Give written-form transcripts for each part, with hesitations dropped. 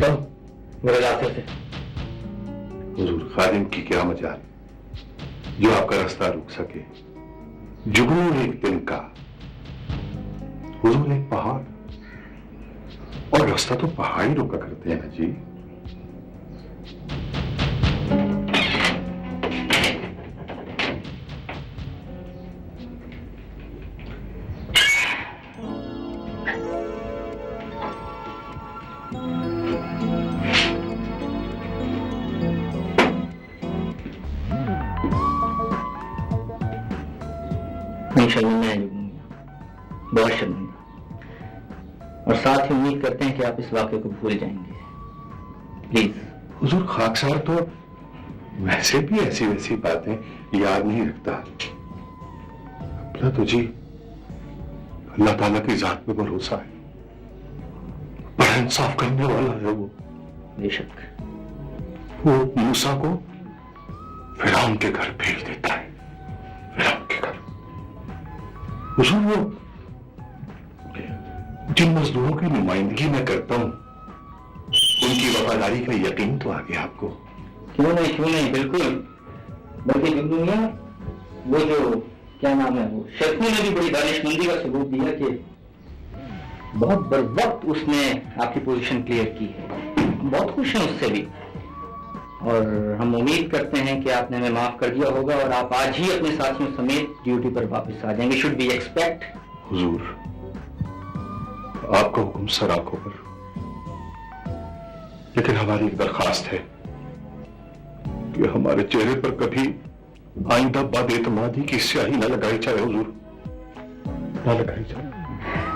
हटो मेरे रास्ते से। हुजूर, खादिम की क्या मजाल जो आपका रास्ता रुक सके। जुगनू एक दिन का, हुजूर एक पहाड़, और रास्ता तो पहाड़ ही रुका करते हैं ना जी। शर्मिंदा है बहुत शर्मिंदा, और साथ ही उम्मीद करते हैं कि आप इस वाक़े को भूल जाएंगे। प्लीज। हुजूर, खाकसार तो वैसे भी ऐसी वैसी बातें याद नहीं रखता। अपना तो जी अल्लाह ताला की जात पे भरोसा है, बड़ा इंसाफ करने वाला है वो। बेशक। वो मूसा को फिरौन के घर भेज देता है, फिरौन के घर। हुजूर, वो जिन मजदूरों की नुमाइंदगी मैं करता हूं उनकी वफादारी का यकीन तो आ गया आपको। क्यों नहीं, बिल्कुल। बल्कि दुनिया वो जो क्या नाम है, वो शेखू ने भी बड़ी दानिशमंदी का सबूत दिया कि बहुत बर वक्त उसने आपकी पोजीशन क्लियर की है। हम बहुत खुश हैं उससे भी, और हम उम्मीद करते हैं कि आपने हमें माफ कर दिया होगा और आप आज ही अपने साथियों समेत ड्यूटी पर वापस आ जाएंगे। Should be expect. हुजूर, आपका हुक्म सर आंखों पर, लेकिन हमारी एक दरखास्त है कि हमारे चेहरे पर कभी आइंदा बदएतमादी की स्याही न लगाई जाए। हुजूर, न लगाई जाए।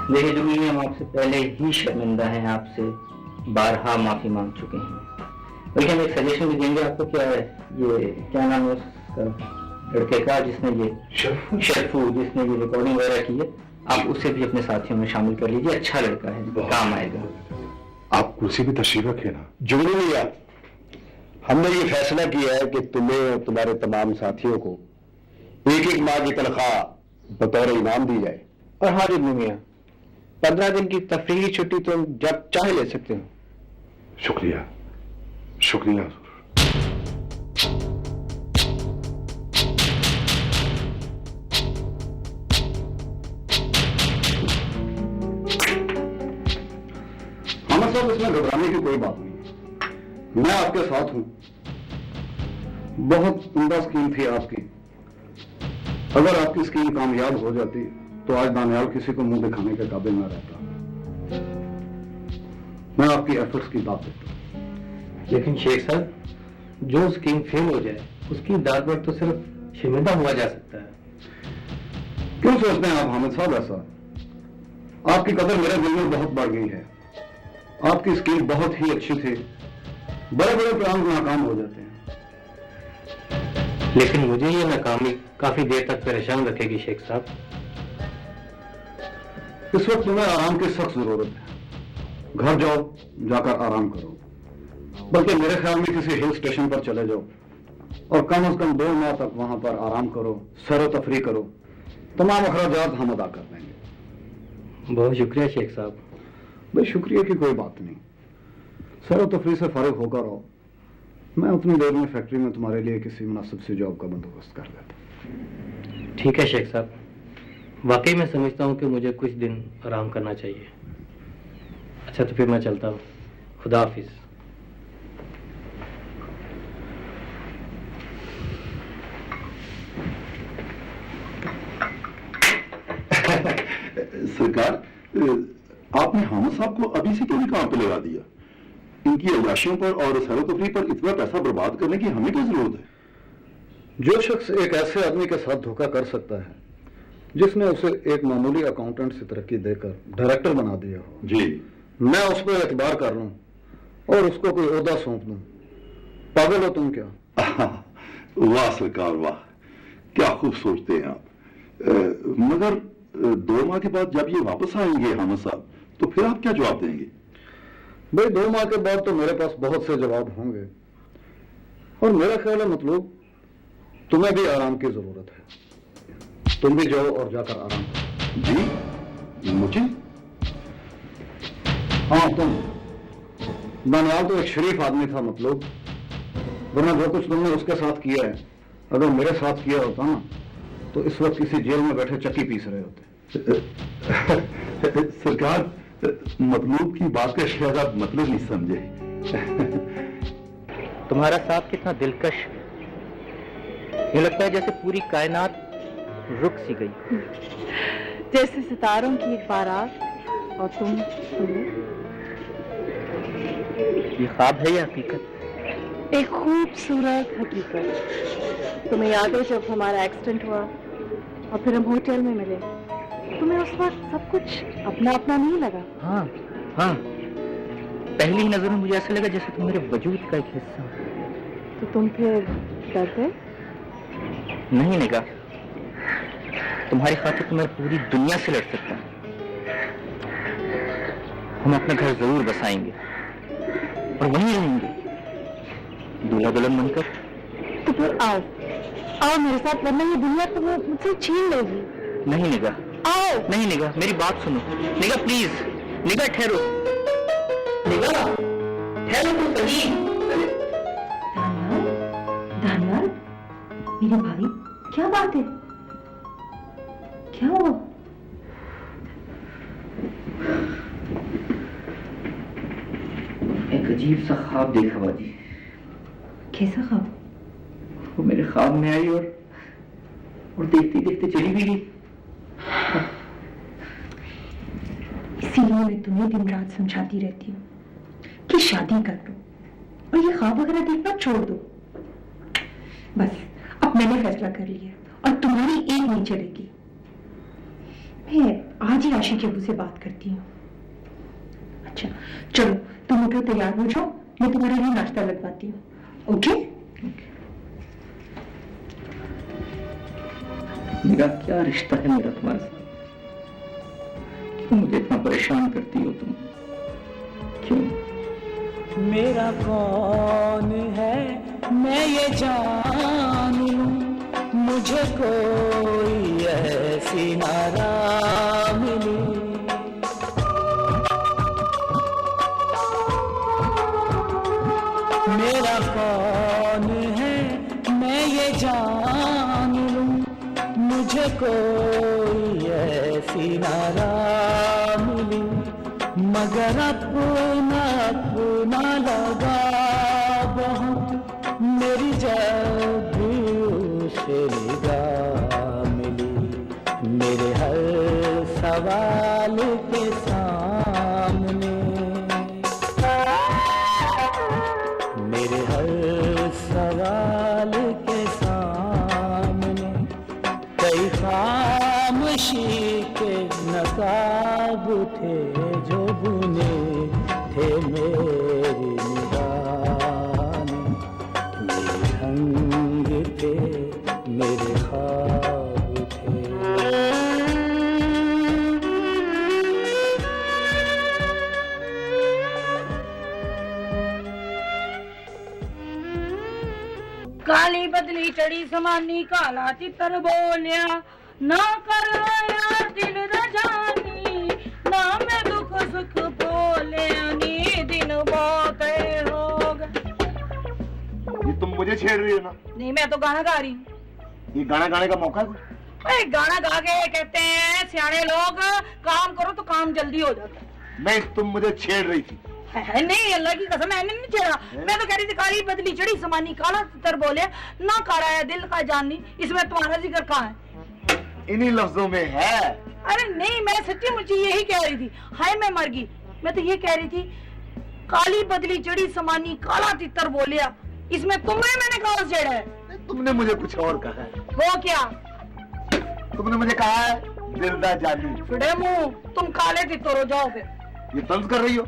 देखिए दुनिया, हम आपसे पहले ही शर्मिंदा हैं, आपसे बारहा माफी मांग चुके हैं। बल्कि हम एक सजेशन भी देंगे आपको। क्या है ये, क्या नाम है उसका लड़के का जिसने ये शरफू जिसने ये रिकॉर्डिंग वगैरह की है, आप उसे भी अपने साथियों में शामिल कर लीजिए। अच्छा लड़का है, काम आएगा। आप कुर्सी भी तशरीफ रखे ना। जुगनू भैया, हमने ये फैसला किया है कि तुम्हें और तुम्हारे तमाम साथियों को एक एक माह की तनख्वाह बतौर इनाम दी जाए। और हाँ जुगनू मियां, 15 दिन की तफरीही छुट्टी तुम जब चाहे ले सकते हो। शुक्रिया, शुक्रिया हुजूर। हमें सब इसमें घबराने की कोई बात नहीं है, मैं आपके साथ हूं। बहुत उम्दा स्कीम थी आपकी। अगर आपकी स्कीम कामयाब हो जाती तो आज दानियाल किसी को मुंह दिखाने के काबिल न रहता। मैं आपकी एफर्ट्स की दाद देता हूं। लेकिन शेख साहब, जो स्कीम फेल हो जाए उसकी दाद पर तो सिर्फ शर्मिंदा हुआ जा सकता है। क्यों सोचते हैं आप हामिद साहब ऐसा? आपकी कदर मेरे दिल में बहुत बढ़ गई है। आपकी स्कीम बहुत ही अच्छी थी, बड़े बड़े प्लान नाकाम हो जाते हैं। लेकिन मुझे ये नाकामी काफी देर तक परेशान रखेगी शेख साहब। इस वक्त तुम्हें आराम की सख्त जरूरत है। घर जाओ, जाकर आराम करो। बल्कि मेरे ख्याल में किसी हिल स्टेशन पर चले जाओ और कम से कम 2 माह तक वहां पर आराम करो, सैर तफरी करो। तमाम अखराजात हम अदा कर देंगे। बहुत शुक्रिया शेख साहब। भाई शुक्रिया की कोई बात नहीं, सैर तफरी से फारिग होकर आओ। मैं उतनी देर में फैक्ट्री में तुम्हारे लिए किसी मुनासिब सी जॉब का बंदोबस्त कर देता। ठीक है शेख साहब, वाकई मैं समझता हूँ कि मुझे कुछ दिन आराम करना चाहिए। अच्छा तो फिर मैं चलता हूँ। खुदा हाफिज। सरकार, आपने हामिद साहब को अभी से क्यों नहीं काम पे लगा दिया? इनकी अयाशियों पर और सैर तफरी पर इतना पैसा बर्बाद करने की हमें क्या जरूरत है? जो शख्स एक ऐसे आदमी के साथ धोखा कर सकता है जिसने उसे एक मामूली अकाउंटेंट से तरक्की देकर डायरेक्टर बना दिया हो, जी, मैं उस पर एतबार कर लूं और उसको कोई ओहदा सौंप दूं। पागल हो तुम क्या? वाह सरकार वाह, क्या खूब सोचते हैं आप। मगर 2 माह के बाद जब ये वापस आएंगे हामिद साहब, तो फिर आप क्या जवाब देंगे? भाई 2 माह के बाद तो मेरे पास बहुत से जवाब होंगे, और मेरा ख्याल है मतलब तुम्हें भी आराम की जरूरत है। तुम भी जाओ और जाकर आराम करो। जी, मुझे? हाँ तुम। दानियाल तो एक शरीफ आदमी था मतलब, वरना जो कुछ तुमने उसके साथ किया है अगर मेरे साथ किया होता ना तो इस वक्त किसी जेल में बैठे चक्की पीस रहे होते। सरकार, मतलूब की बात का शायद आप मतलब नहीं समझे। तुम्हारा सांप कितना दिलकश, ये लगता है जैसे पूरी कायनात रुक सी गई, जैसे सितारों की एक बारात और तुम सुनो। ये ख्वाब है या हकीकत? एक खूबसूरत हकीकत। तुम्हें याद है जब हमारा एक्सीडेंट हुआ और फिर हम होटल में मिले, तुम्हें उस वक्त सब कुछ अपना अपना नहीं लगा? हाँ हाँ, पहली ही नजर में मुझे ऐसा लगा जैसे तुम मेरे वजूद का एक हिस्सा हो। तो तुम फिर डरते? नहीं निगाह, तुम्हारी खातिर तो मैं पूरी दुनिया से लड़ सकता हूँ। हम अपना घर जरूर बसाएंगे और वहीं रहेंगे, दूल्हा दुल्हन बनकर। तो फिर आओ आओ मेरे साथ, वरना ये दुनिया तुम्हें मुझसे छीन लेगी। नहीं निगाह, आओ। नहीं निगाह, मेरी बात सुनो। निगाह प्लीज, निगाह ठहरो, निगाह ठहरो तो सही। दानियाल, मेरे भाई, क्या बात है? क्या हुआ? एक अजीब सा ख्वाब देखा बाजी। कैसा ख्वाब? वो मेरे ख्वाब में आई और देखते देखते चली भी गई। इसीलिए मैं तुम्हें दिन रात समझाती रहती हूँ कि शादी कर लो और ये ख्वाब वगैरह देखना छोड़ दो। बस अब मैंने फैसला कर लिया और तुम्हारी एक नहीं चलेगी। मैं आज ही आशी के अबू से बात करती हूँ। अच्छा चलो, तुम उठो, तैयार हो जाओ, मैं तुम्हारे लिए नाश्ता लगवाती हूँ। ओके? मेरा क्या रिश्ता है मेरा तुम्हारे साथ? क्यों मुझे इतना परेशान करती हो तुम? क्यों? मेरा कौन है मैं ये जान लूं, मुझे कोई ऐसी नारा मिली। मेरा कौन है मैं ये जान लूं, मुझे कोई ऐसी नारा मिली। मगर अपना अपना लगा बहुत, मेरी जब भी उसे निगाह मिली। मेरे हर सवाल के सामने, मेरे हर सवाल के सामने कई खामोशी के नकाब थे जो बुने थे मेरी निगाह ने। मेरे रंग थे, मेरे ख्वाब थे। काली बदली चढ़ी समानी, काला चित्र बोलिया ना कर आया दिल रजानी, ना मैं दुख सुख बोले नी, दिन बहुत हो गए। ये तुम मुझे छेड़ रही हो ना? नहीं, मैं तो गाना गा रही हूँ। ये गाना गाने का मौका है? अरे गाना गा के कहते हैं सियाने लोग, काम करो तो काम जल्दी हो जाता है। नहीं, तुम मुझे छेड़ रही थी। नहीं, अल्लाह की कसम मैंने नहीं छेड़ा। मैं तो कह रही थी काली बदली चढ़ी समानी, काला चित्र बोले ना कर आया दिल का जानी, इसमें तुम्हारा जिक्र कहाँ है? इन्हीं लफ्जों में है। अरे नहीं, मैं सच्ची मुझे यही कह रही थी। हाय मैं मर गई। मैं तो ये कह रही थी काली बदली चढ़ी समानी, काला तितर बोलिया, इसमें तुम्हें मैंने कहा छेड़ा है? तुमने मुझे कुछ और कहा है। वो क्या? तुमने मुझे कहा है दिलदा जानी। फिडे मुंह, तुम काले तितर हो जाओ फिर। ये तंज कर रही हो?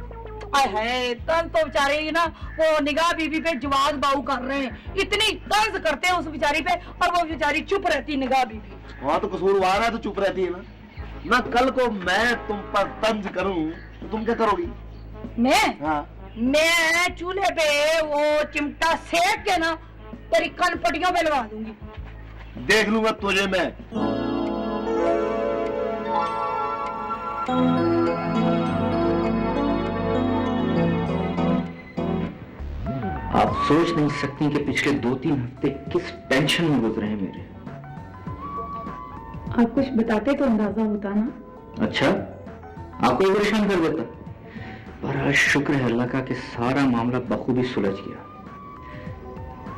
है तंज तो बेचारे ना वो निगाह बीबी पे जवाज बाऊ कर रहे हैं, इतनी तंज करते हैं उस बेचारी पे, और वो बेचारी चुप रहती निगाह बीबी। वहाँ तो कसूरवार है तो चुप रहती है ना। ना कल को मैं तुम पर तंज करूं तो तुम क्या करोगी? मैं? हाँ। मैं चूल्हे पे वो चिमटा सेक के ना तेरी कनपटियों पे लगा दूंगी। देख लूंगा तुझे मैं। आप सोच नहीं सकती कि पिछले 2-3 हफ्ते किस टेंशन में गुजरे हैं मेरे। आप कुछ बताते तो अंदाजा होता ना। अच्छा, आपको परेशान कर देता। पर आज शुक्र है अल्लाह का कि सारा मामला बखूबी सुलझ गया।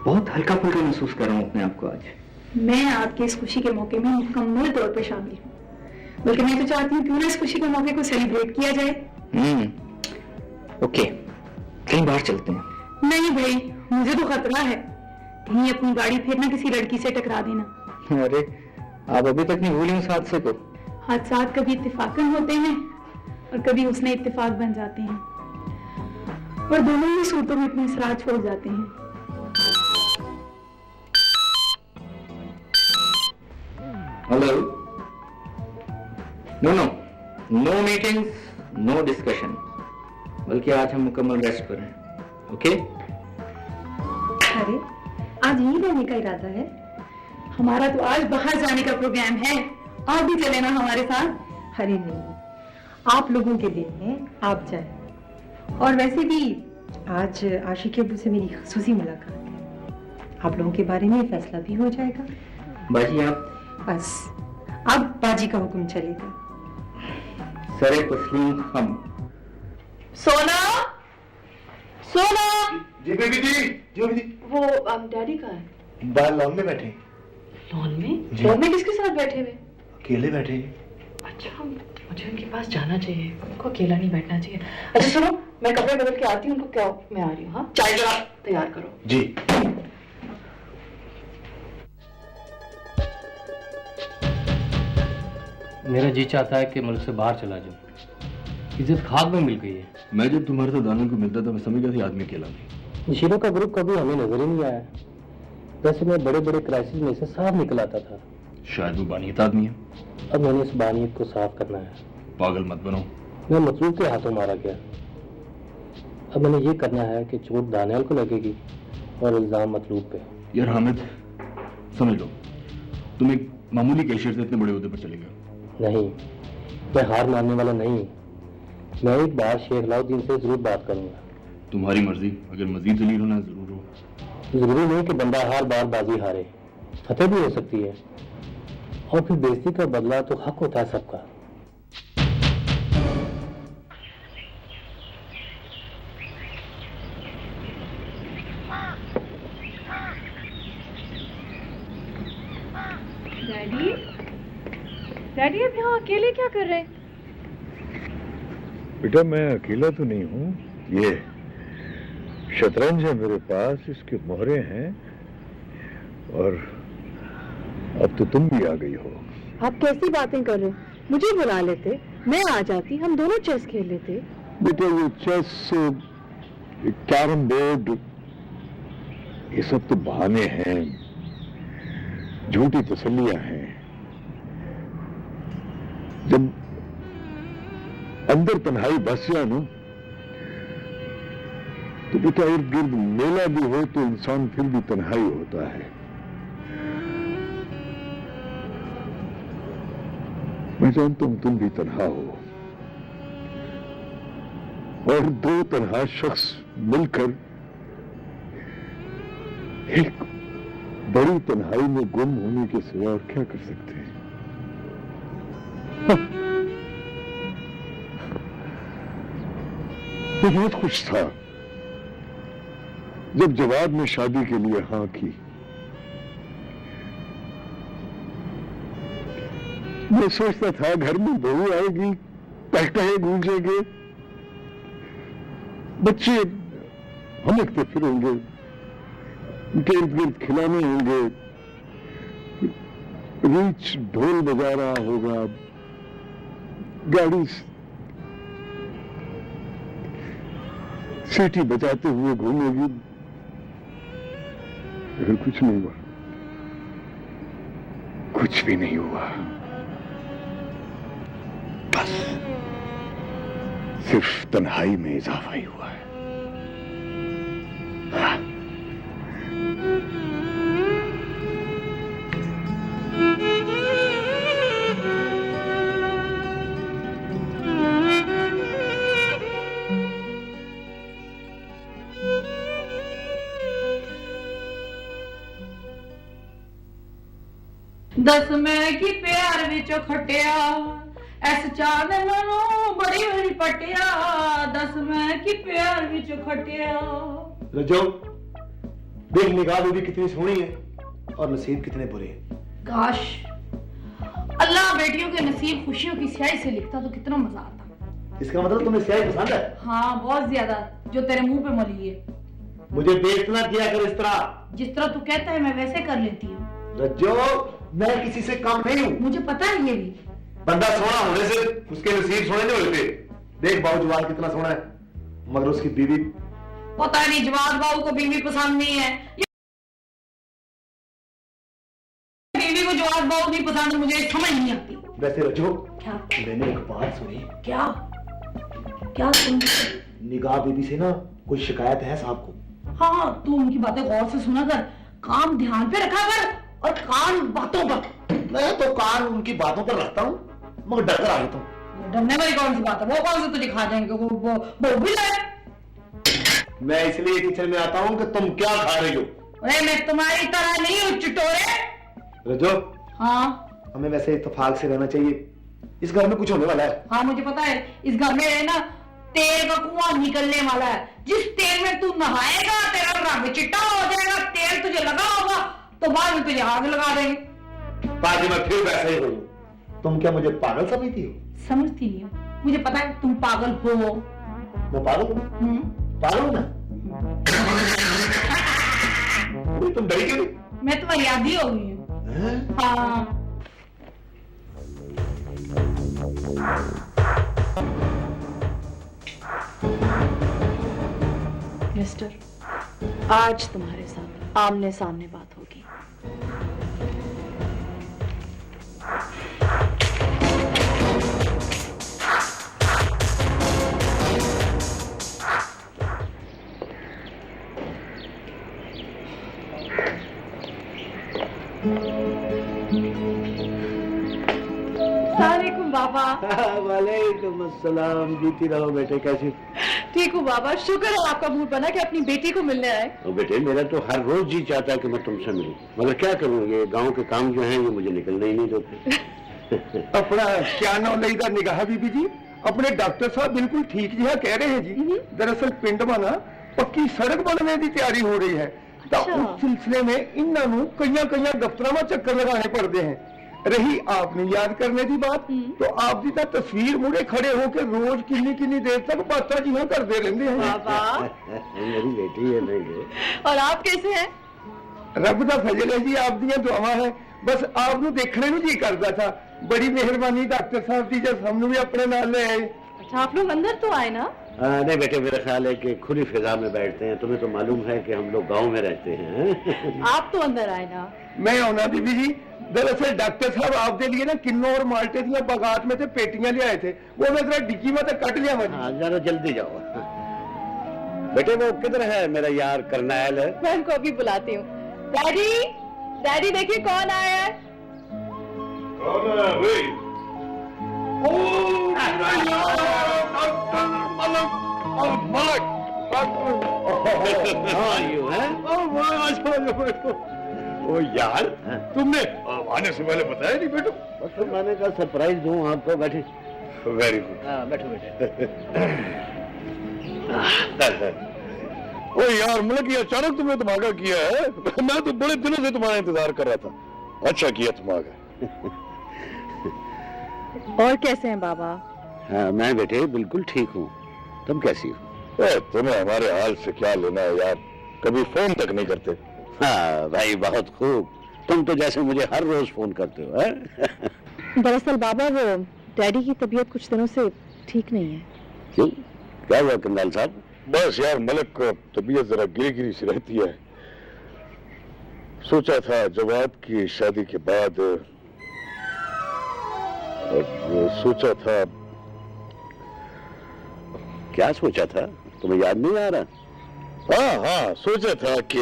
बहुत हल्का फुल्का महसूस कर रहा हूँ अपने आप को आज। मैं आपके इस खुशी के मौके में मुकम्मल तौर पर शामिल हूँ। बल्कि मैं तो चाहती हूँ क्यों ना इस खुशी के मौके को सेलिब्रेट किया जाए। ओके, कहीं बाहर चलते हैं। नहीं भाई, मुझे तो खतरा है कहीं अपनी गाड़ी फिर ना किसी लड़की से टकरा देना। अरे, आप अभी तक नहीं भूली उस हादसे को? हादसात कभी इत्तेफाकन होते हैं और कभी उसने इत्तेफाक बन जाते हैं, और दोनों ही सूरतों में अपने असरार छोड़ जाते हैं। Hello. No meetings, no discussion, बल्कि आज हम मुकम्मल रेस्ट पर हैं। ओके? अरे, आज यही रहने का इरादा है? हमारा तो आज बाहर जाने का प्रोग्राम है। आप भी चले ना हमारे साथ। अरे नहीं, आप लोगों के दिन है, आप जाए। और वैसे भी आज आशिक अब्बू से मेरी खुसूसी मुलाकात है। आप लोगों के बारे में फैसला भी हो जाएगा। बाजी आप बस अब बाजी का हुक्म चलेगा। सरे तस्लीम हम। सोना, सोना। जी बेबी जी। वो डैडी कहाँ है? बाहर लॉन में बैठे। लॉन में? लॉन में किसके साथ बैठे हुए? अकेले बैठे। अच्छा, मुझे उनके पास जाना चाहिए, उनको अकेला नहीं बैठना चाहिए। अच्छा सुनो, मैं कपड़े बदल के आती हूँ, उनको क्या मैं आ रही हूँ। हाँ, चाय जरा तैयार करो। जी। मेरा जी चाहता है कि मुल्क से बाहर चला जाऊं। इज्जत खाक में मिल गई है। मैं जब तुम्हारे साथ दानियल को मिलता था मैं समझ गया था आदमी अकेला नहीं। शीरों का ग्रुप कभी हमें नजर ही नहीं आया। वैसे मैं बड़े बड़े क्राइसिस में से साफ निकल आता था। शायद वो बानियत आदमी है। अब मैंने इस बानियत को साफ करना है। पागल मत बनो। मैं मतलूब के हाथों मारा गया। अब मैंने ये करना है कि चोट दानियाल को लगेगी और इल्जाम मतलूब पे। यार हामिद, समझ लो, तुम एक मामूली कैशियर से इतने बड़े ओहदे पर चले गए। नहीं, मैं हार मानने वाला नहीं। मैं एक बार शेख अलाउद्दीन से जरूर बात करूंगा। तुम्हारी मर्जी, अगर मजीद जलील होना जरूर हो। जरूरी नहीं कि बंदा हर बार बाजी हारे, फतेह भी हो सकती है। और फिर बेइज्जती का बदला तो हक होता है सबका। डैडी, डैडी अब यहाँ अकेले क्या कर रहे हैं? बेटा मैं अकेला तो नहीं हूँ। ये शतरंज है मेरे पास, इसके मोहरे हैं, और अब तो तुम भी आ गई हो। आप कैसी बातें कर रहे हैं? मुझे बुला लेते, मैं आ जाती, हम दोनों चेस खेल लेते। बेटा ये चेस, कैरम बोर्ड, ये सब तो बहाने हैं, झूठी तसल्लियां हैं। जब अंदर तन्हाई बस जाए ना, तो बेटा इर्द गिर्द मेला भी हो तो इंसान फिर भी तन्हाई होता है। मैं जानता हूं तुम भी तन्हा हो, और दो तन्हा शख्स मिलकर एक बड़ी तन्हाई में गुम होने के सिवा और क्या कर सकते हैं। मैं बहुत खुश था जब जवाब में शादी के लिए हां की। मैं सोचता था घर में बहू आएगी, टहटहे गूंजेंगे, बच्चे हमकते फिरेंगे, उनके इर्द गिर्द खिलौने होंगे, रीछ ढोल बजा रहा होगा, गाड़ी सीटी बजाते हुए घूमेगी। लेकिन कुछ नहीं हुआ, कुछ भी नहीं हुआ। बस सिर्फ तन्हाई में इजाफा ही हुआ है। हाँ। दस मैं की प्यार विच खटिया ऐस चांद मनु बड़ी बड़ी पटिया दस मैं की प्यार विच खटिया। रजो देख निगाह भी कितनी सोहनी है और नसीब कितने बुरे हैं। काश अल्लाह बेटियों के नसीब खुशियों की स्याही से लिखता तो कितना मजा आता। इसका मतलब तुम्हें स्याही पसंद है? हाँ बहुत ज्यादा, जो तेरे मुंह पे मली है। मुझे बेइज्जत किया कर इस तरह। जिस तरह तू कहता है मैं वैसे कर लेती हूँ। रज्जो मैं किसी से कम नहीं हूँ। मुझे पता है ये भी। बंदा सोना होने से उसके नसीब सोने नहीं होते। देख बाबू जवान कितना सोना है मगर उसकी बीवी पता नहीं जवान बाबू को बीवी पसंद नहीं है, बीवी को जवान बाबू नहीं पसंद, मुझे समझ नहीं आती। वैसे रज्जो क्या? मैंने एक बात सुनी। क्या क्या सुन? निगाह बीबी से ना कोई शिकायत है साहब को? हाँ तू उनकी बातें गौर से सुना कर, काम ध्यान पे रखा कर और कान बातों पर। मैं तो कान उनकी बातों पर रखता हूँ मगर डर कर आ जाता हूँ। डरने वाली कौन सी बात है? वो कौन से तुझे खा जाएंगे? वो भी है। मैं इसलिए किचन में आता हूँ कि तुम क्या खा रही हो। अरे मैं तुम्हारी तरह नहीं हूँ चिटोरे। रजो हाँ हमें वैसे इत्तेफाक से रहना चाहिए, इस घर में कुछ होने वाला है। हाँ मुझे पता है, इस घर में है ना तेल का कुआं निकलने वाला है। जिस तेल में तू नहाएगा तेरा रंग चिट्टा हो जाएगा, तेल तुझे लगा होगा तो बाद में तुझे आग लगा देंगे। ताकि मैं फिर वैसे ही हो। तुम क्या मुझे पागल समझती हो? समझती नहीं हो, मुझे पता है तुम पागल हो। मैं पागल हूँ? पागल हूँ मैं? तुम डरी क्यों नहीं? मैं तुम्हारी आदी हो गई हूँ। हाँ मिस्टर, आज तुम्हारे साथ आमने सामने बात होगी। वालेकुम बाबा। वालेकुम अस्सलाम। जीती रहो बेटे, कैसी? ठीक हूँ बाबा, शुक्र है आपका मूड बना कि अपनी बेटी को मिलने आए। बेटे मेरा तो हर रोज जी चाहता है कि मैं तुमसे मिलूं, मगर क्या करूं, ये गांव के काम जो हैं ये मुझे निकलने ही नहीं देते। अपना क्या नाम लईदा निगाह बीबी जी, अपने डॉक्टर साहब बिल्कुल ठीक जिहा कह रहे हैं जी। दरअसल पिंड में ना पक्की सड़क बनने की तैयारी हो रही है। तो उस सिलसिले में इन्हों कई दफ्तर में चक्कर लगाने पड़ते हैं। रही आपने याद करने की बात, तो आप जी तस्वीर मुड़े खड़े होकर रोज किन्नी देर तक बातें जी करते रहते हैं। मेरी बेटी है नहीं। और आप कैसे हैं? रब का फजल है जी, आप दियां दुआवां है। बस आपको देखने में जी करता था। बड़ी मेहरबानी डॉक्टर साहब की, जब हमने भी अपने नाल ले आए। अच्छा आप लोग अंदर तो आए ना? नहीं बेटे, मेरा ख्याल है कि खुली फिजा में बैठते हैं। तुम्हें तो मालूम है कि हम लोग गांव में रहते हैं। आप तो अंदर आए ना। मैं आना बीबी जी, दरअसल डॉक्टर साहब आपके लिए ना किन्नो और माल्टे दी बगात में थे पेटियां ले आए थे, वो मैं जरा डिग्गी में कट लिया। हाँ जरा जल्दी जाओ बेटे। वो किधर है मेरा यार करनैल? मैं उनको अभी बुलाती हूँ। डैडी, डैडी देखिए कौन आया है। कौन है भाई? ओ यार, तुमने आने से पहले बताया नहीं बेटो? बस तो मैंने कहा सरप्राइज दूं आपको। बैठे। Very good. बैठो बेटे। ओ यार, मतलब ये अचानक तुमने धमाका किया है। मैं तो बड़े दिनों से तुम्हारा इंतजार कर रहा था। अच्छा किया धमाका। और कैसे हैं बाबा? हाँ मैं बेटे बिल्कुल ठीक हूँ। तुम कैसी हो? तुम्हें हमारे हाल से क्या लेना है यार, कभी फोन तक नहीं करते। हाँ भाई बहुत खूब, तुम तो जैसे मुझे हर रोज फोन करते हो। है? दरअसल बाबा वो डैडी की तबीयत कुछ दिनों से ठीक नहीं है। क्यों, क्या हुआ कंदाल साहब? बस यार मलक को तबीयत जरा गिरी सी रहती है। सोचा था जवाब की शादी के बाद, सोचा था। क्या सोचा था, तुम्हें याद नहीं आ रहा? हाँ सोचा था कि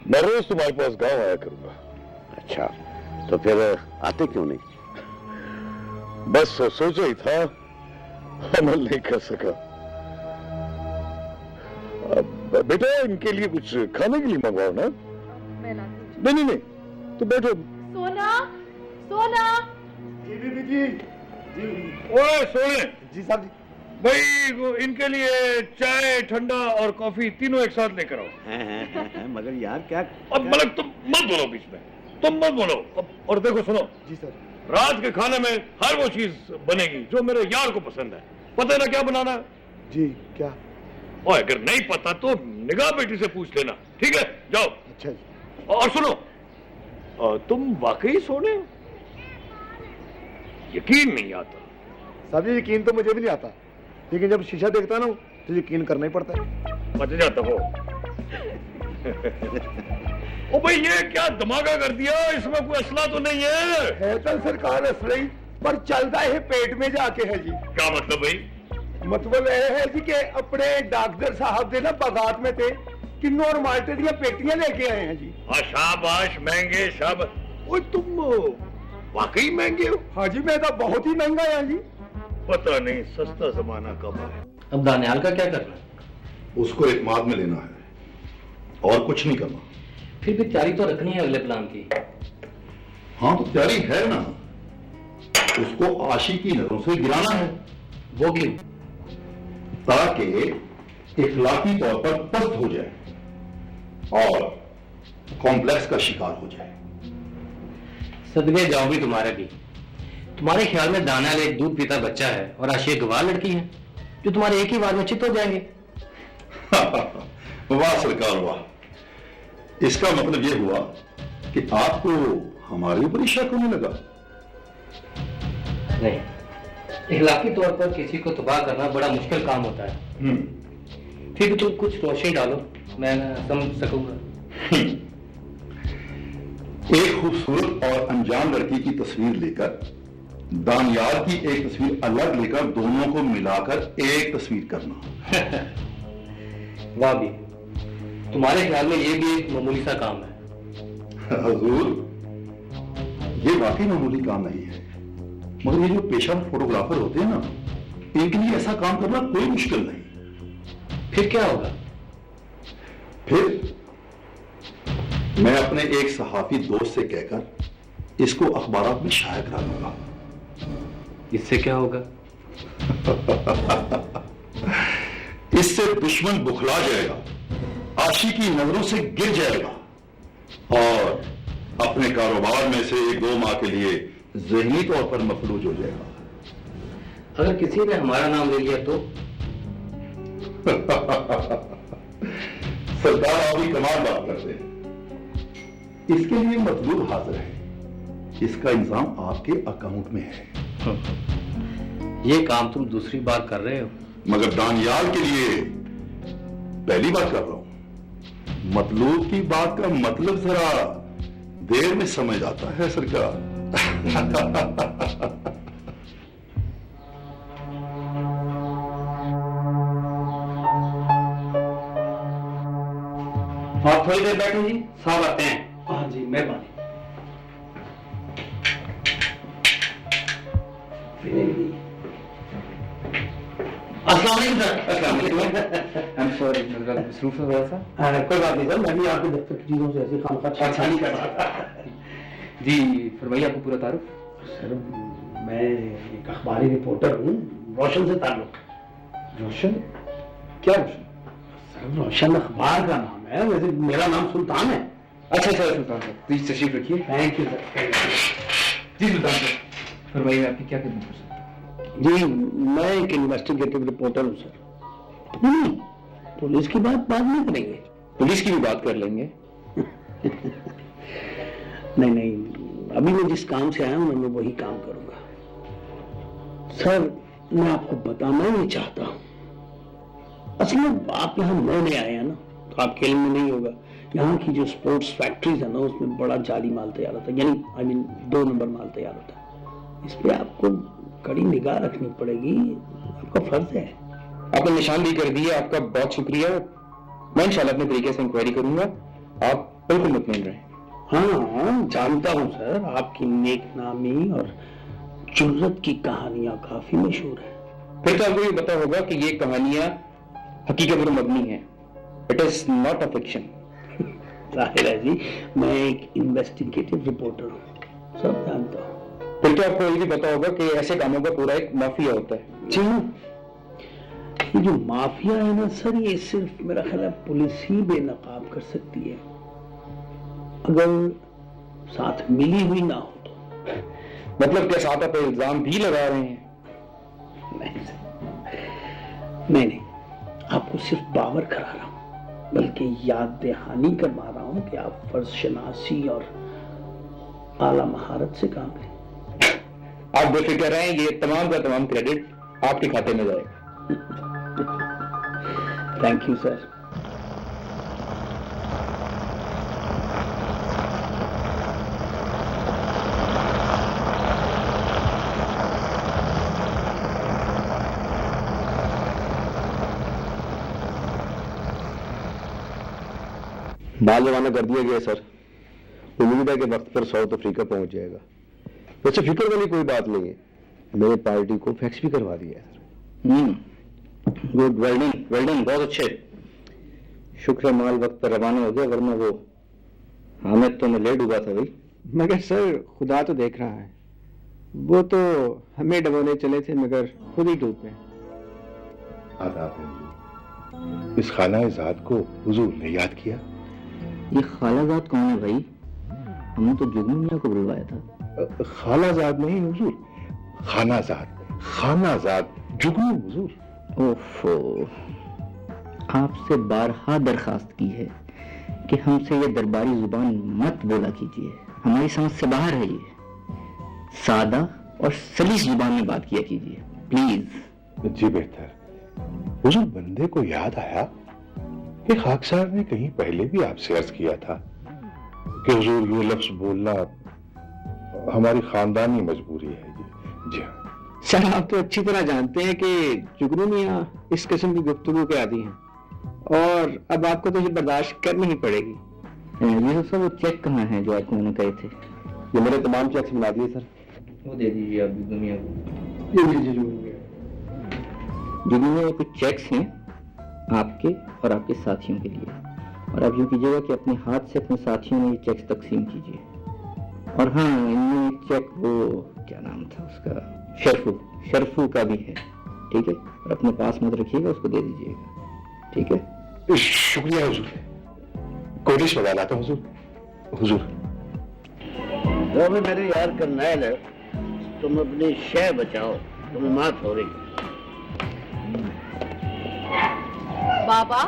मैं रोज तुम्हारे पास गांव आया करूंगा। अच्छा, तो फिर आते क्यों नहीं? बस सोचा ही था, अमल नहीं कर सका। बेटा इनके लिए कुछ खाने के लिए मंगवाओ ना। मैं लाती हूँ। नहीं, तो बैठो, सोना, सोना। जी बीबी जी। जी ओए सोने जी साहब जी। भाई इनके लिए चाय, ठंडा और कॉफी तीनों एक साथ लेकर आओ। मगर यार क्या अब मलक तुम मत बोलो बीच में, तुम मत बोलो। और देखो सुनो जी सर। रात के खाने में हर वो चीज बनेगी जो मेरे यार को पसंद है। पता है ना क्या बनाना है? जी क्या? और अगर नहीं पता तो निगाह बेटी से पूछ लेना, ठीक है? जाओ। अच्छा जी। और सुनो, तुम वाकई सोने हो? यकीन नहीं आता। साहब जी यकीन तो मुझे भी नहीं आता, लेकिन जब शीशा देखता ना तो यकीन करना ही पड़ता है। बच जाता हो। ओ भाई ये क्या धमाका कर दिया? इसमें कोई असला तो नहीं है तो सरकार असला ही, पर चलता है पेट में जाके है जी। क्या मतलब भाई? मतलब यह है जी कि अपने डॉक्टर साहब दे ना बागात में थे कि नॉर्मालिटी दी पेटियां लेके आए हैं जी। हाँ शाबाश, महंगे शाबाश। ओए तुम वाकई महंगे हो? हाँ जी मैं तो बहुत ही महंगा है जी। पता नहीं सस्ता जमाना कब आए। अब दानियाल का क्या करना? उसको एतमाद में लेना है और कुछ नहीं करना। फिर भी तैयारी तो रखनी है अगले प्लान की। हाँ तो तैयारी है ना, उसको आशी की नजरों से गिराना है। वो क्यों? ताकि इखलाकी तौर पर पस्त हो जाए और कॉम्प्लेक्स का शिकार हो जाए। सदमे जाओ भी तुम्हारे भी। तुम्हारे ख्याल में दानियाल एक दूध पीता बच्चा है और आशी एक गवार लड़की है जो तुम्हारे एक ही बार में चित हो जाएंगे। वाह सरकार वाह। इसका मतलब यह हुआ कि आपको हमारे ऊपर ही शक होने लगा? नहीं, इखलाकी तौर पर किसी को तबाह करना बड़ा मुश्किल काम होता है। फिर भी तुम कुछ रोशनी डालो, मैं समझ सकूंगा। एक खूबसूरत और अनजान लड़की की तस्वीर लेकर दानियाल की एक तस्वीर अलग लेकर दोनों को मिलाकर एक तस्वीर करना। वाह भी, तुम्हारे ख्याल में ये भी एक मामूली सा काम है? हुजूर, ये वाकई मामूली काम नहीं है, मगर ये जो पेशेवर फोटोग्राफर होते हैं ना, इनके लिए ऐसा काम करना कोई मुश्किल नहीं। फिर क्या होगा? फिर मैं अपने एक सहाफी दोस्त से कहकर इसको अखबारात में शाया करा दूंगा। इससे क्या होगा? इससे दुश्मन बुखला जाएगा, आशी की नजरों से गिर जाएगा और अपने कारोबार में से 1-2 माह के लिए ज़हनी तौर पर मफलूज हो जाएगा। अगर किसी ने हमारा नाम ले लिया तो? सरकार आप भी कमाल बात करते हैं। इसके लिए मतलूब हाजिर है, इसका इंतजाम आपके अकाउंट में है। ये काम तुम दूसरी बार कर रहे हो? मगर दानियाल के लिए पहली बार कर रहा हूं। मतलूब की बात का मतलब जरा देर में समझ आता है सरकार। आप थोड़ी देर बैठो जी, साहब आते हैं। हाँ जी मेहरबानी। अस्सलाम वालेकुम सर। अस्सलाम वालेकुम। आई एम सॉरी, मसरूफ हो गया था। कोई बात नहीं सर, मैं भी आपके दफ्तर की चीजों से ऐसे काम का अच्छा नहीं कर सकता। जी फरमाइए, आपको पूरा तारुफ। सर मैं एक अखबारी रिपोर्टर हूँ, रोशन से ताल्लुक। रोशन? क्या रोशन? सर रोशन अखबार का नाम है, वैसे मेरा नाम सुल्तान है। अच्छा अच्छा सुल्तान साहब, प्लीज तशरीफ रखिए। Thank you sir. जी सुल्तान साहब, फरमाइए मैं आपकी क्या खिदमत कर सकता हूँ? जी मैं एक इन्वेस्टिगेटिव रिपोर्टर हूँ सर। नहीं, पुलिस की बात बाद में करेंगे। पुलिस की भी बात कर लेंगे। नहीं, अभी मैं जिस काम से आया हूँ मैं वही काम करूंगा। सर मैं आपको बताना नहीं चाहता हूँ, असल में आप यहाँ नए आए हैं ना, तो आपके इल्म में नहीं होगा। यहाँ की जो स्पोर्ट्स फैक्ट्रीज है ना, उसमें बड़ा जाली माल तैयार होता है, यानी आई मीन 2 नंबर माल तैयार होता है। इस पे आपको कड़ी निगाह रखनी पड़ेगी, आपका फर्ज है। आपने निशानदेही कर दी है, आपका बहुत शुक्रिया। मैं इंशाल्लाह अपने तरीके से इंक्वायरी करूंगा, आप बिल्कुल मुतमईन रहें। हाँ जानता हूँ सर, आपकी नेक नामी और जुर्रत की कहानियां काफी मशहूर है। फिर तो आपको ये पता होगा कि ये कहानियां हकीकत पर मबनी है। It is not a fiction. जाहिर है जी, मैं एक इन्वेस्टिगेटिव रिपोर्टर हूँ। सब जानता हूँ। फिर तो आपको ये भी पता होगा कि ऐसे कामों का पूरा एक माफिया होता है। जी ये जो माफिया है ना सर, ये सिर्फ मेरा ख्याल है पुलिस ही बेनकाब कर सकती है, अगर साथ मिली हुई ना हो तो। मतलब क्या साथ आप इल्जाम भी लगा रहे हैं? नहीं सर, मैं नहीं, आपको सिर्फ बावर करा रहा हूं, बल्कि याद दहानी करवा रहा हूं कि आप फर्ज शनासी और आला महारत से काम लें। आप बेफिक्र रहें, ये तमाम का तमाम क्रेडिट आपके खाते में जाएगा। Thank you sir. माल रवाना कर दिया गया सर। उम्मीद है कि वक्त पर साउथ अफ्रीका पहुंच जाएगा। वैसे फिक्र वाली कोई बात नहीं है, मैंने पार्टी को फैक्स भी करवा दिया है सर। गुड, वेल डन, बहुत अच्छे। शुक्र है माल वक्त पर रवाना हो गया, वरना वो हामिद तो मैं ले डूबा था भाई। मगर सर खुदा तो देख रहा है, वो तो हमें डबोने चले थे मगर खुद ही डूब गए। आदाब है हुजूर। इस खाना-ए-ज़ात को हुजूर ने याद किया। ये खालाजाद कौन है भाई? हमने तो जुगनू मियां को बुलवाया था। खालाजाद नहीं हुजूर, खानाजाद जुगनू हुजूर। ओफो, आपसे बारहा दरखास्त की है कि हमसे ये दरबारी जुबान मत बोला कीजिए, हमारी समझ से बाहर है। ये सादा और सलीस जुबान में बात किया कीजिए प्लीज। जी बेहतर। हुजूर, बंदे को याद आया कि खाकसार ने कहीं पहले भी आपसे अर्ज किया था कि हुजूर ये लफ्ज बोलना हमारी खानदानी मजबूरी है। जी हाँ सर, आप तो अच्छी तरह जानते हैं कि जुगनू मियां इस किस्म की गुफ्तगू के आदी हैं, और अब आपको तो ये बर्दाश्त करनी ही पड़ेगी। ये सब वो चेक कहाँ है जो आपको मैंने कहे थे? ये मैंने तमाम चेक्स बना दिए सर। वो दे दीजिए आप जुगनू मियां को। ये लीजिए जुगनू मियां। जुगनू मियां, कुछ चेक्स हैं आपके और आपके साथियों के लिए, और आप यूँ कीजिएगा कि अपने हाथ से अपने साथियों में ये चेक्स तकसीम कीजिए। और हाँ, इनमें एक चेक वो क्या नाम था उसका, शरफू का भी है, ठीक है? और अपने पास मत रखिएगा, उसको दे दीजिएगा, ठीक है? शुक्रिया हुजूर। कोशिश बता लाता हुजूर। हुजूर जो भी मेरे यार करनैल है, तुम अपनी शय बचाओ, तुम्हें मात हो रही। बाबा,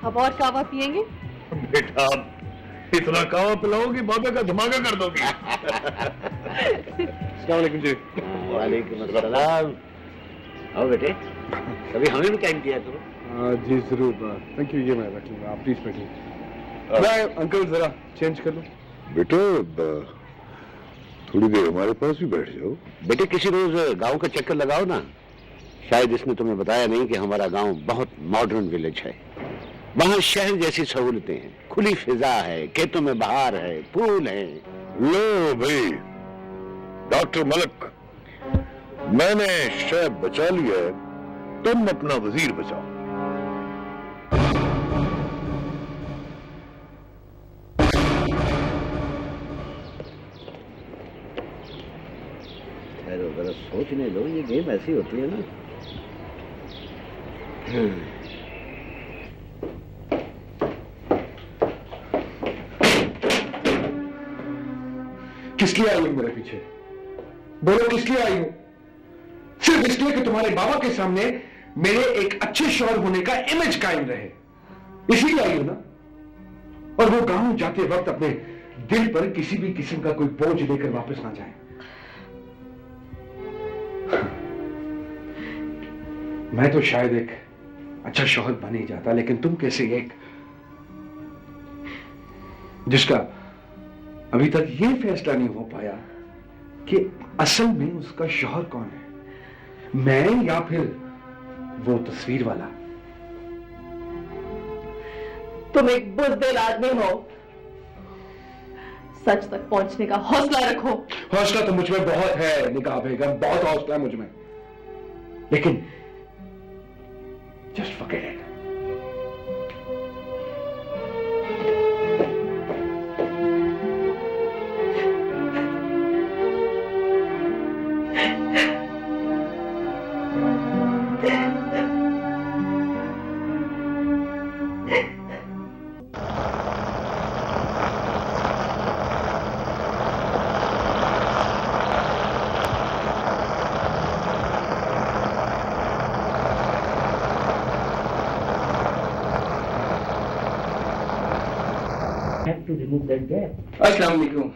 अब और कावा पिएंगे? बेटा, इतना कावा पिलाओगी बाबा का धमाका कर दोगी। अस्सलाम वालेकुम जी। वालेकुम अस्सलाम। आओ बेटे, कभी हमें भी टाइम दिया करो। जी जरूर, थैंक यू। ये मैं रख लूंगा, आप प्लीज बैठिए। मैं अंकल जरा चेंज कर लूं। बेटा, थोड़ी देर हमारे पास भी बैठ जाओ। बेटे, किसी रोज गांव का चक्कर लगाओ ना। शायद इसने तुम्हें बताया नहीं कि हमारा गांव बहुत मॉडर्न विलेज है। वहाँ शहर जैसी सहूलतें हैं, खुली फिजा है, खेतों में बहार है, फूल है। लो भाई डॉक्टर मलक, मैंने शहर बचा लिया है, तुम अपना वजीर बचाओ। जरा सोचने दो, ये गेम ऐसी होती है ना। किस लिए आई हो मेरे पीछे? बोलो, किस लिए आई हो? सिर्फ इसलिए कि तुम्हारे बाबा के सामने मेरे एक अच्छे शौहर होने का इमेज कायम रहे, इसीलिए आई हो ना? और वो गांव जाते वक्त अपने दिल पर किसी भी किस्म का कोई बोझ लेकर वापस ना जाए। मैं तो शायद एक अच्छा शौहर बन ही जाता, लेकिन तुम कैसे एक जिसका अभी तक यह फैसला नहीं हो पाया कि असल में उसका शौहर कौन है, मैं या फिर वो तस्वीर वाला। तुम एक बुज़दिल आदमी हो, सच तक पहुंचने का हौसला रखो। हौसला तो मुझ में बहुत है निगाह बेगम, बहुत हौसला है मुझ में, लेकिन just forget it. have to remove that gap. अस्सलाम वालेकुम।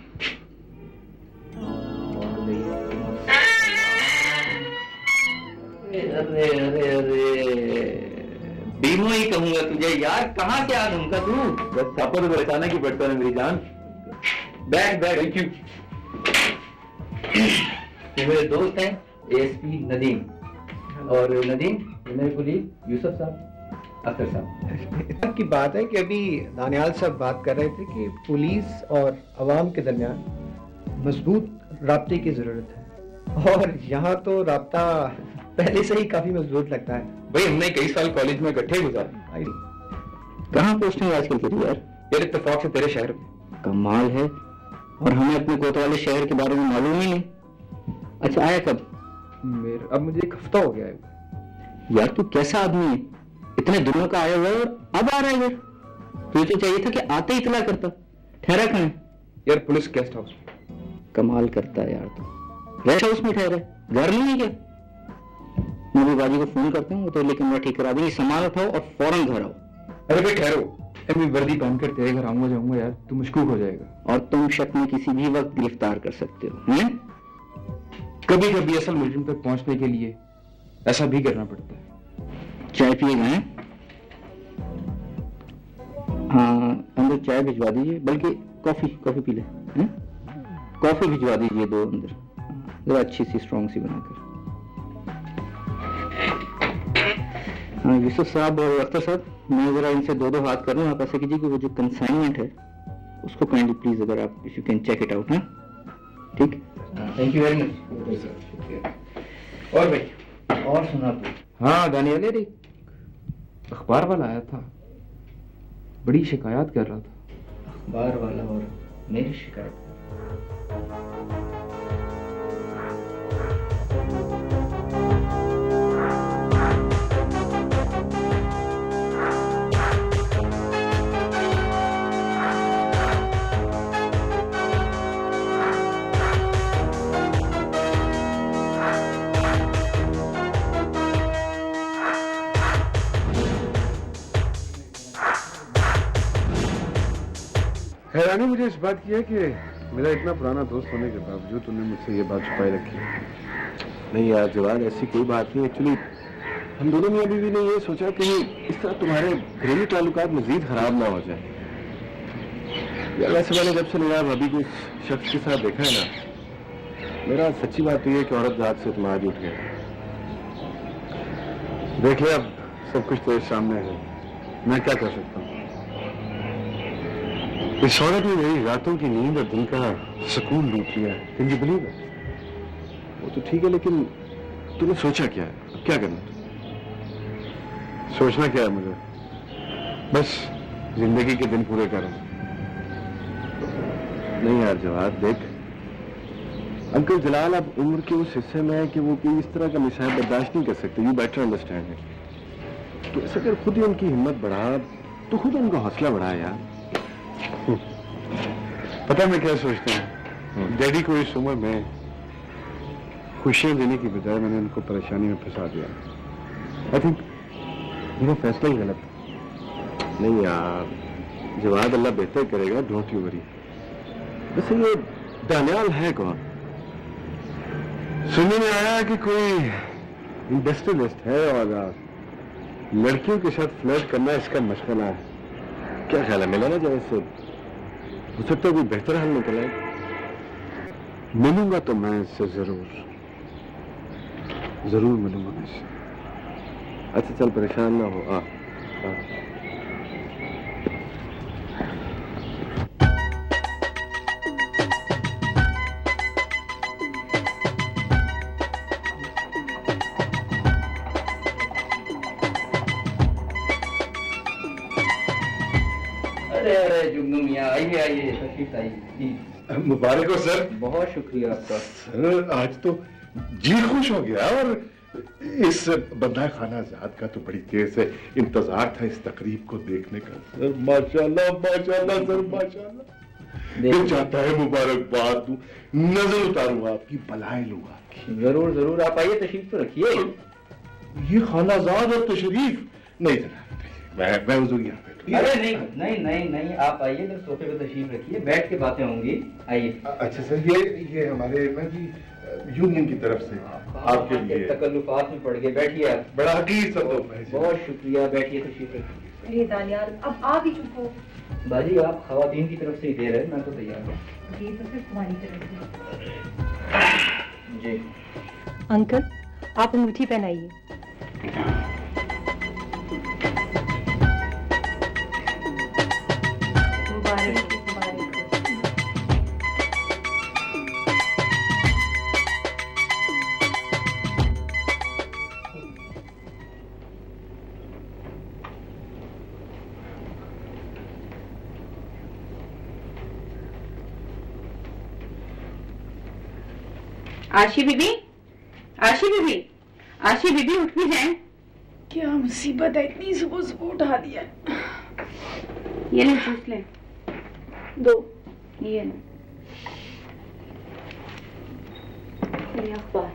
अरे अरे अरे बीमो ही कहूंगा तुझे यार, कहाँ से आ ढूंढा तू? बस पापा तो बचाना ही पड़ता है मेरी जान। बैठ बैठ। Thank you. ये मेरे दोस्त हैं एएसपी नदीम, और नदीम ये मेरे कुलीग यूसुफ साहब, अख्तर साहब। की बात है कि अभी दानियाल साहब बात कर रहे थे कि पुलिस और अवाम के दरमियान मजबूत राब्ते की जरूरत है, और यहाँ तो राब्ता पहले से ही काफी मजबूत लगता है। भाई हमने कई साल कॉलेज में इकट्ठे गुजारे। कहाँ पोस्टिंग आजकल तेरी यार? यार इत्तेफाक से तेरे शहर में। कमाल है, और हमें अपने कोतवाली शहर के बारे में मालूम ही नहीं। अच्छा आया कब? अब मुझे एक हफ्ता हो गया है। यार तू कैसा आदमी है, इतने दिनों का आया हुआ है और अब आ रहा है इधर? तुझे तो चाहिए था कि आते ही इतला करता। ठहरा कहाँ है? यार पुलिस गेस्ट हाउस में। कमाल करता है यार तू, गेस्ट हाउस में ठहरा है, घर नहीं है क्या? मैं भी बाजी को फोन करता हूँ, तो लेकिन मैं ठीक करा देंगे। सामान उठाओ और फौरन घर आओ। अरे भाई ठहरो, मैं वर्दी पहनकर तेरे घर आऊंगा जाऊंगा यार, तू मशकूक हो जाएगा। और तुम शक में किसी भी वक्त गिरफ्तार कर सकते हो। हैं? कभी कभी असल मुजरिम तक पहुंचने के लिए ऐसा भी करना पड़ता है। चाय पिएगा? हैं? हाँ अंदर चाय भिजवा दीजिए, बल्कि कॉफी पी ले। हैं? कॉफी भिजवा दीजिए 2 अंदर, जरा अच्छी सी स्ट्रॉन्ग सी बनाकर। हाँ यूसुफ साहब और अख्तर साहब, मैं जरा इनसे 2 हाथ कर लूँ। आप ऐसा कीजिए कि वो जो कंसाइनमेंट है उसको काइंडली प्लीज अगर आप if you can check it out. है ठीक? Thank you very much. और भाई और सुना तू? हाँ दानियाल यार, एक अखबार वाला आया था, बड़ी शिकायत कर रहा था। अखबार वाला और मेरी शिकायत? हैरानी मुझे इस बात की है कि मेरा इतना पुराना दोस्त होने के बावजूद तुमने मुझसे ये बात छुपाई रखी है। नहीं यार जवान, ऐसी कोई बात नहीं। एक्चुअली हम दोनों मियां बीवी ने ये सोचा कि इस तरह तुम्हारे घरेलू ताल्लुकात मजीद खराब ना हो जाए। यार वैसे मैंने जब से मेरा भाभी को इस शख्स के साथ देखा है ना, मेरा सच्ची बात तो ये है कि औरत जात से तुम्हारा उठ गया। देख ले अब सब कुछ तेरे सामने है, मैं क्या कर सकता हूँ। इस औरत ने मेरी रातों की नींद और दिन का सुकून लूट लिया है। Can you believe it? वो तो ठीक है, लेकिन तूने सोचा क्या है? अब क्या करना? सोचना क्या है मुझे? बस जिंदगी के दिन पूरे करूं। नहीं यार जवाब देख, अंकल जलाल अब उम्र के उस हिस्से में है कि वो कोई इस तरह का मिसाइल बर्दाश्त नहीं कर सकते। You better understand it. तो ऐसा कर खुद ही उनकी हिम्मत बढ़ा, तो खुद उनका हौसला बढ़ा यार। पता मैं क्या सोचता हूँ, डैडी को इस उम्र में खुशियां देने की बजाय मैंने उनको परेशानी में फंसा दिया। आई थिंक मेरा फैसला ही गलत है। नहीं यार जवाब अल्लाह बेहतर करेगा, डोंट यू वरी। वैसे ये दानियाल है कौन? सुनने में आया कि कोई इंडस्ट्रियलिस्ट है और लड़कियों के साथ फ्लर्ट करना इसका मशगला है। क्या ख्याल है, मिला ना जाए इससे? हो सकता है कोई बेहतर हल निकल आए। मिलूंगा तो मैं इससे जरूर मिलूंगा मैं इससे। अच्छा चल परेशान ना हो। आ अरे जुगनू मियां, आइए आइए, तशरीफ आइए। मुबारक हो सर। बहुत शुक्रिया आपका सर। आज तो जी खुश हो गया, और इस बंदा खाना आजाद का तो बड़ी देर से इंतजार था इस तकरीब को देखने का। सर माशाल्लाह माशाल्लाह सर माशाल्लाह। दिल चाहता है मुबारकबाद दूं, नजर उतारूं आपकी, बलाएं लूं आपकी। जरूर जरूर, आप आइए, तशरीफ तो रखिए। ये खाना आजाद और तशरीफ नहीं जनाब, मैं हुजूर यहाँ बैठूं। अरे नहीं नहीं नहीं नहीं, आप आइए, इधर सोफे पे तशरीफ रखिए, बैठ के बातें होंगी, आइए। अच्छा सर, ये हमारे ना जी यूनियन की तरफ से आपके लिए तकल्लुफात में पड़ गए, बैठिए आप। बड़ा हकीर सा तोहफा है। बहुत शुक्रिया, बैठिए, तशरीफ रखिए। अरे दानियाल, अब आप ही चुप हो। बाजी आप खवातीन की तरफ से ही दे रहे हैं, मैं तो तैयार हूँ। ये तो सिर्फ तुम्हारी तरफ से। जी अंकल, आप अंगूठी पहनाइए। मुबारक मुबारक। आशी बीबी, आशी बीबी, आशी बीबी उठ भी जाए। क्या मुसीबत है, इतनी सुबह सुबह उठा दिया। ये ले जूस ले, दो। ये ले, ये अखबार।